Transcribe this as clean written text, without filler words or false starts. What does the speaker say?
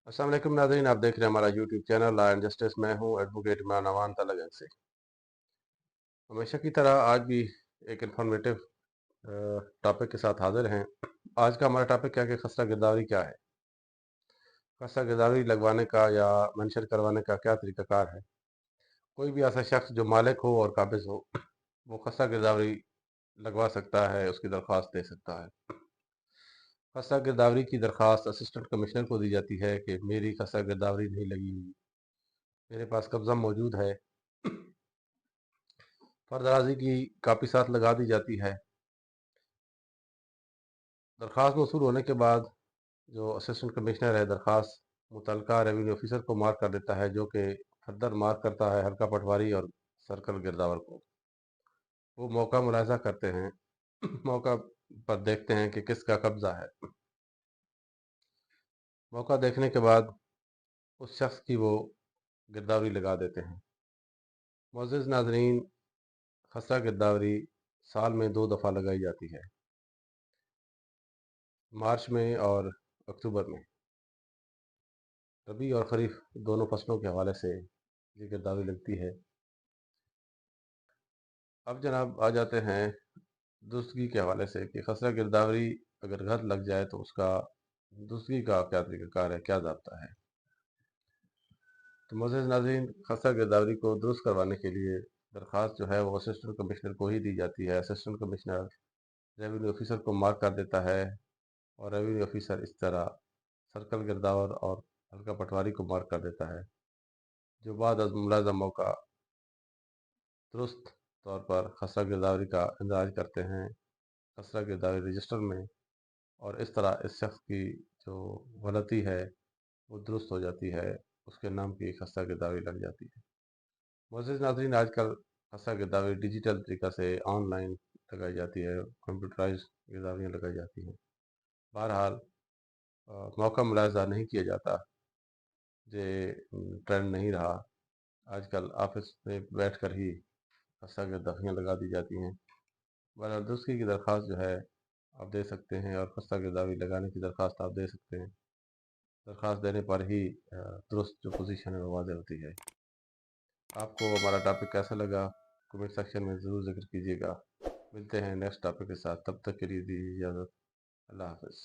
अस्सलाम वालेकुम नाज़रीन, आप देख रहे हैं हमारा YouTube channel law and justice. मैं हूं एडवोकेट इमरान अवान तलगंज से। हमेशा की तरह आज भी एक इन्फॉर्मेटिव टॉपिक के साथ हाजिर हैं। आज का हमारा टॉपिक क्या है कि खसरा गिरदावरी क्या है। खसरा गिरदावरी लगवाने का या मेंशन करवाने का क्या तरीकाकार है। कोई भी ऐसा शख्स जो मालिक हो और काबिज हो वो खसरा गिरदावरी लगवा सकता है, उसकी दरख्वास्त दे सकता है। खसरा गिरदावरी की दरख्वास्त असिस्टेंट कमिश्नर को दी जाती है कि मेरी खसरा गिरदावरी नहीं लगी हुई, मेरे पास कब्जा मौजूद है। फर्दराजी की कापी साथ लगा दी जाती है। दरख्वास्त मौसूल होने के बाद जो असिस्टेंट कमिश्नर है दरख्वास्त मुतलका रेवेन्यू ऑफिसर को मार्क कर देता है, जो कि फर्दर मार्क करता है हल्का पटवारी और सर्कल गिरदावर को। वो मौका मुलाहिजा करते हैं मौका पर देखते हैं कि किसका कब्जा है। मौका देखने के बाद उस शख्स की वो गिरदावरी लगा देते हैं। मोअज़्ज़िज़ नाज़रीन, खसरा गिरदावरी साल में 2 दफ़ा लगाई जाती है, मार्च में और अक्टूबर में। रबी और खरीफ दोनों फसलों के हवाले से ये गिरदावरी लगती है। अब जनाब आ जाते हैं दुरुस्तगी के हवाले से कि खसरा गिरदावरी अगर घर लग जाए तो उसका दुरुस्तगी का क्या तरीक़ाकार है, क्या ज़ाब्ता है। तो मोअज़्ज़िज़ नाज़रीन, खसरा गिरदावरी को दुरुस्त करवाने के लिए दरख्वास्त जो है वो असिस्टेंट कमिश्नर को ही दी जाती है। असिस्टेंट कमिश्नर रेवेन्यू ऑफिसर को मार्क कर देता है और रेवेन्यू ऑफिसर इस तरह सर्कल गिरदावर और हल्का पटवारी को मार्क कर देता है, जो बाद अज़ मुलाज़ा मौका दुरुस्त तौर पर खसरा गिरदावरी का इंदराज करते हैं खसरा गिरदावरी रजिस्टर में। और इस तरह इस शख्स की जो गलती है वो दुरुस्त हो जाती है, उसके नाम की खसरा गिरदावरी लग जाती है। मोअज़्ज़िज़ नाज़रीन, आजकल खसरा गिरदावरी डिजिटल तरीक़ा से ऑनलाइन लगाई जाती है, कंप्यूटराइज़ गिरदावरियाँ लगाई जाती हैं। बहरहाल मौका मुलाहिज़ा नहीं किया जाता, ये ट्रेंड नहीं रहा। आजकल ऑफिस में बैठकर ही खसरा गिरदावरियाँ लगा दी जाती हैं। बहरहाल दुरुस्ती की दरख्वास्त जो है आप दे सकते हैं और खस्ता गिरदावरी लगाने की दरख्वास्त आप दे सकते हैं। दरख्वास्त देने पर ही दुरुस्त जो पोजीशन है वो वाज़ेह होती है। आपको हमारा टॉपिक कैसा लगा कमेंट सेक्शन में ज़रूर ज़िक्र कीजिएगा। मिलते हैं नेक्स्ट टॉपिक के साथ, तब तक के लिए दीजिए इजाज़त। अल्लाह हाफ़िज़।